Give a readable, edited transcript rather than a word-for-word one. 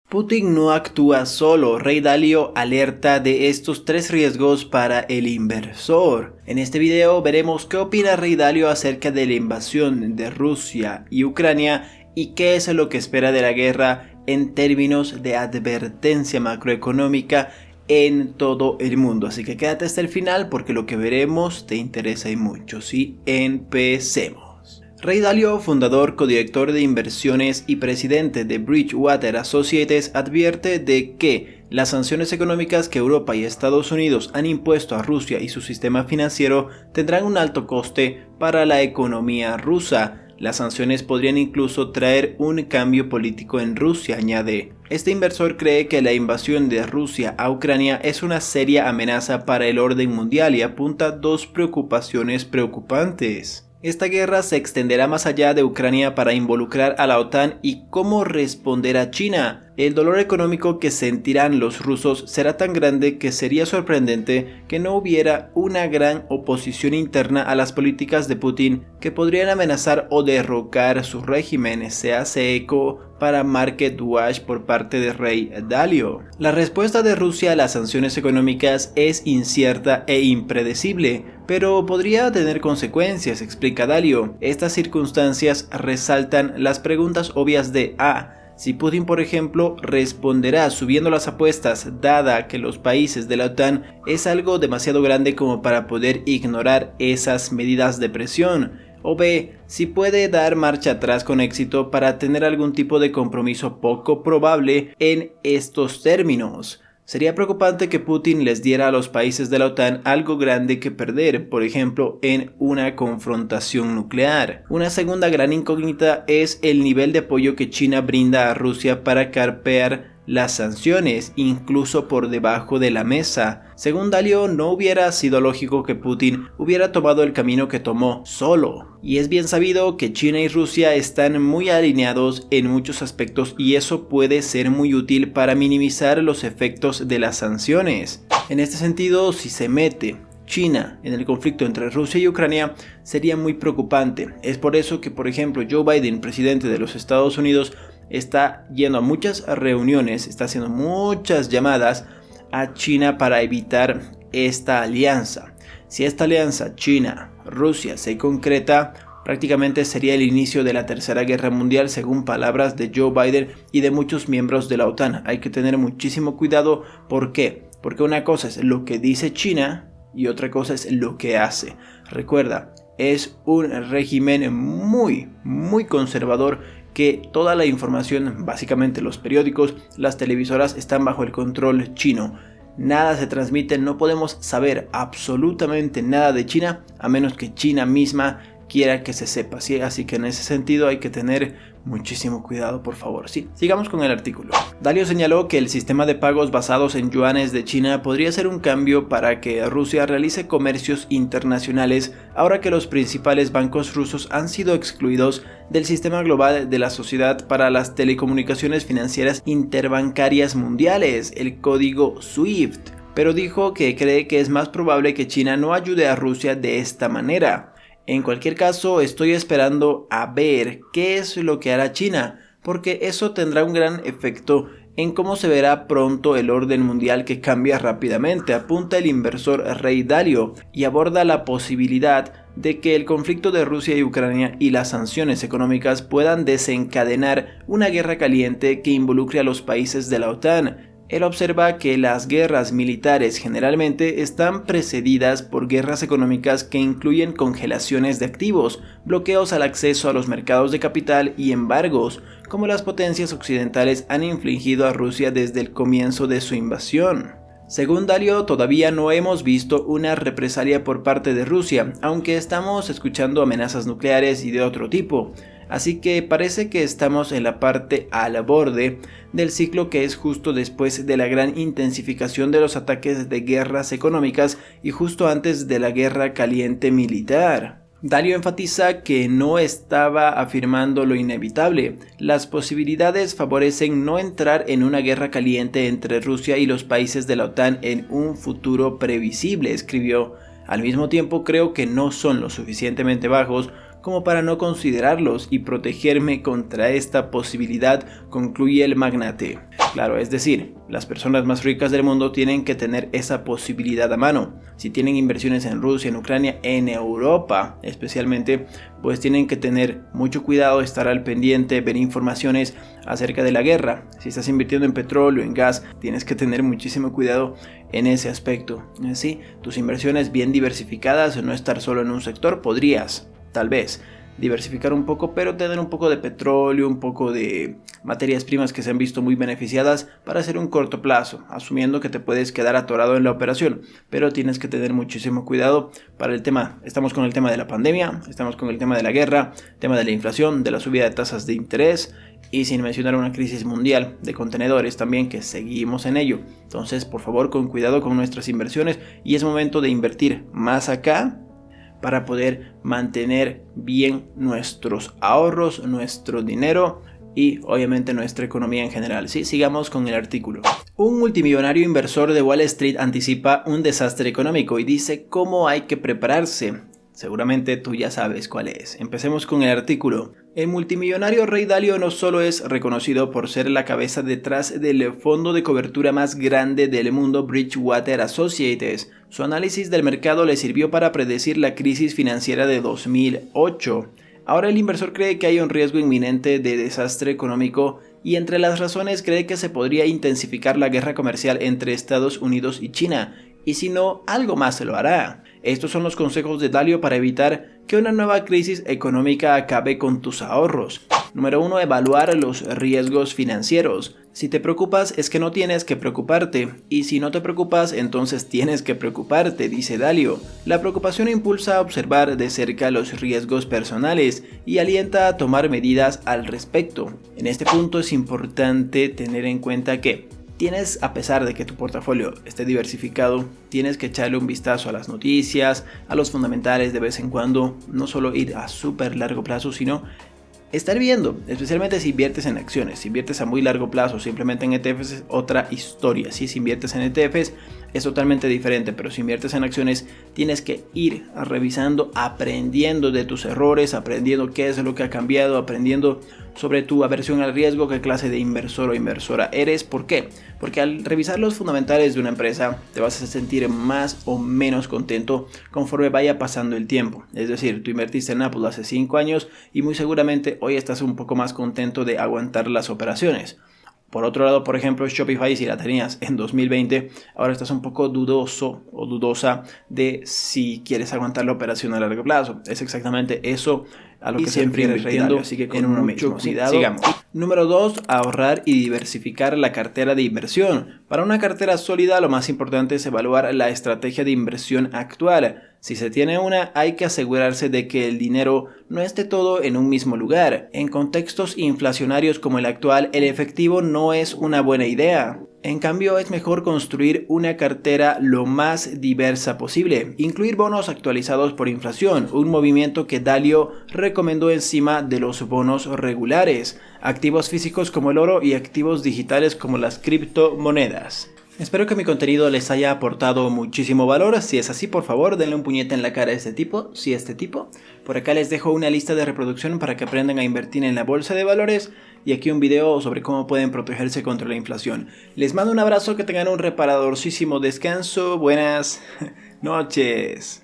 Putin no actúa solo, Rey Dalio alerta de estos 3 riesgos para el inversor. En este video veremos qué opina Rey Dalio acerca de la invasión de Rusia y Ucrania y qué es lo que espera de la guerra en términos de advertencia macroeconómica en todo el mundo. Así que quédate hasta el final porque lo que veremos te interesa y mucho. Sí, empecemos. Rey Dalio, fundador, codirector de inversiones y presidente de Bridgewater Associates, advierte de que las sanciones económicas que Europa y Estados Unidos han impuesto a Rusia y su sistema financiero tendrán un alto coste para la economía rusa. Las sanciones podrían incluso traer un cambio político en Rusia, añade. Este inversor cree que la invasión de Rusia a Ucrania es una seria amenaza para el orden mundial y apunta a 2 preocupaciones preocupantes. Esta guerra se extenderá más allá de Ucrania para involucrar a la OTAN y cómo responder a China. El dolor económico que sentirán los rusos será tan grande que sería sorprendente que no hubiera una gran oposición interna a las políticas de Putin que podrían amenazar o derrocar su régimen, se hace eco para MarketWatch por parte de Rey Dalio. La respuesta de Rusia a las sanciones económicas es incierta e impredecible, pero podría tener consecuencias, explica Dalio. Estas circunstancias resaltan las preguntas obvias de si Putin, por ejemplo, responderá subiendo las apuestas, dada que los países de la OTAN es algo demasiado grande como para poder ignorar esas medidas de presión. O B, si puede dar marcha atrás con éxito para tener algún tipo de compromiso poco probable en estos términos. Sería preocupante que Putin les diera a los países de la OTAN algo grande que perder, por ejemplo, en una confrontación nuclear. Una segunda gran incógnita es el nivel de apoyo que China brinda a Rusia para carpear las sanciones, incluso por debajo de la mesa. Según Dalio, no hubiera sido lógico que Putin hubiera tomado el camino que tomó solo. Y es bien sabido que China y Rusia están muy alineados en muchos aspectos y eso puede ser muy útil para minimizar los efectos de las sanciones. En este sentido, si se mete China en el conflicto entre Rusia y Ucrania, sería muy preocupante. Es por eso que, por ejemplo, Joe Biden, presidente de los Estados Unidos, está yendo a muchas reuniones, está haciendo muchas llamadas a China para evitar esta alianza. Si esta alianza China-Rusia se concreta, prácticamente sería el inicio de la Tercera Guerra Mundial, según palabras de Joe Biden y de muchos miembros de la OTAN. Hay que tener muchísimo cuidado. ¿Por qué? Porque una cosa es lo que dice China y otra cosa es lo que hace. Recuerda, es un régimen muy conservador, que toda la información, básicamente los periódicos, las televisoras, están bajo el control chino. Nada se transmite, no podemos saber absolutamente nada de China a menos que China misma quiera que se sepa, ¿sí? Así que en ese sentido hay que tener muchísimo cuidado, por favor. Sí, sigamos con el artículo. Dalio señaló que el sistema de pagos basados en yuanes de China podría ser un cambio para que Rusia realice comercios internacionales ahora que los principales bancos rusos han sido excluidos del sistema global de la Sociedad para las Telecomunicaciones Financieras Interbancarias Mundiales, el código SWIFT, pero dijo que cree que es más probable que China no ayude a Rusia de esta manera. En cualquier caso, estoy esperando a ver qué es lo que hará China, porque eso tendrá un gran efecto en cómo se verá pronto el orden mundial que cambia rápidamente, apunta el inversor Rey Dalio, y aborda la posibilidad de que el conflicto de Rusia y Ucrania y las sanciones económicas puedan desencadenar una guerra caliente que involucre a los países de la OTAN. Él observa que las guerras militares generalmente están precedidas por guerras económicas que incluyen congelaciones de activos, bloqueos al acceso a los mercados de capital y embargos, como las potencias occidentales han infligido a Rusia desde el comienzo de su invasión. Según Dalio, todavía no hemos visto una represalia por parte de Rusia, aunque estamos escuchando amenazas nucleares y de otro tipo. Así que parece que estamos en la parte al borde del ciclo que es justo después de la gran intensificación de los ataques de guerras económicas y justo antes de la guerra caliente militar. Dalio enfatiza que no estaba afirmando lo inevitable. Las posibilidades favorecen no entrar en una guerra caliente entre Rusia y los países de la OTAN en un futuro previsible, escribió. Al mismo tiempo creo que no son lo suficientemente bajos como para no considerarlos y protegerme contra esta posibilidad, concluye el magnate. Claro, es decir, las personas más ricas del mundo tienen que tener esa posibilidad a mano. Si tienen inversiones en Rusia, en Ucrania, en Europa especialmente, pues tienen que tener mucho cuidado, estar al pendiente, ver informaciones acerca de la guerra. Si estás invirtiendo en petróleo, en gas, tienes que tener muchísimo cuidado en ese aspecto. Sí, tus inversiones bien diversificadas, no estar solo en un sector, podrías, tal vez, diversificar un poco, pero tener un poco de petróleo, un poco de materias primas que se han visto muy beneficiadas para hacer un corto plazo, asumiendo que te puedes quedar atorado en la operación, pero tienes que tener muchísimo cuidado para el tema. Estamos con el tema de la pandemia, estamos con el tema de la guerra, tema de la inflación, de la subida de tasas de interés y sin mencionar una crisis mundial de contenedores también, que seguimos en ello. Entonces, por favor, con cuidado con nuestras inversiones, y es momento de invertir más acá para poder mantener bien nuestros ahorros, nuestro dinero y obviamente nuestra economía en general. Sí, sigamos con el artículo. Un multimillonario inversor de Wall Street anticipa un desastre económico y dice cómo hay que prepararse. Seguramente tú ya sabes cuál es. Empecemos con el artículo. El multimillonario Ray Dalio no solo es reconocido por ser la cabeza detrás del fondo de cobertura más grande del mundo, Bridgewater Associates. Su análisis del mercado le sirvió para predecir la crisis financiera de 2008. Ahora el inversor cree que hay un riesgo inminente de desastre económico y entre las razones cree que se podría intensificar la guerra comercial entre Estados Unidos y China. Y si no, algo más se lo hará. Estos son los consejos de Dalio para evitar que una nueva crisis económica acabe con tus ahorros. Número 1. Evaluar los riesgos financieros. Si te preocupas es que no tienes que preocuparte, y si no te preocupas entonces tienes que preocuparte, dice Dalio. La preocupación impulsa a observar de cerca los riesgos personales y alienta a tomar medidas al respecto. En este punto es importante tener en cuenta que tienes, a pesar de que tu portafolio esté diversificado, tienes que echarle un vistazo a las noticias, a los fundamentales de vez en cuando, no solo ir a súper largo plazo, sino estar viendo, especialmente si inviertes en acciones. Si inviertes a muy largo plazo, simplemente en ETFs es otra historia. Si inviertes en ETFs es totalmente diferente, pero si inviertes en acciones tienes que ir revisando, aprendiendo de tus errores, aprendiendo qué es lo que ha cambiado, aprendiendo sobre tu aversión al riesgo, qué clase de inversor o inversora eres. ¿Por qué? Porque al revisar los fundamentales de una empresa te vas a sentir más o menos contento conforme vaya pasando el tiempo. Es decir, tú invertiste en Apple hace 5 años y muy seguramente hoy estás un poco más contento de aguantar las operaciones. Por otro lado, por ejemplo, Shopify, si la tenías en 2020, ahora estás un poco dudoso o dudosa de si quieres aguantar la operación a largo plazo. Es exactamente eso a lo que siempre invirtiendo, así que con mucho cuidado. Sigamos. Número 2. Ahorrar y diversificar la cartera de inversión. Para una cartera sólida, lo más importante es evaluar la estrategia de inversión actual. Si se tiene una, hay que asegurarse de que el dinero no esté todo en un mismo lugar. En contextos inflacionarios como el actual, el efectivo no es una buena idea. En cambio, es mejor construir una cartera lo más diversa posible. Incluir bonos actualizados por inflación, un movimiento que Dalio recomendó encima de los bonos regulares, activos físicos como el oro y activos digitales como las criptomonedas. Espero que mi contenido les haya aportado muchísimo valor. Si es así, por favor, denle un puñete en la cara a este tipo, si este tipo. Por acá les dejo una lista de reproducción para que aprendan a invertir en la bolsa de valores. Y aquí un video sobre cómo pueden protegerse contra la inflación. Les mando un abrazo, que tengan un reparadorcísimo descanso. Buenas noches.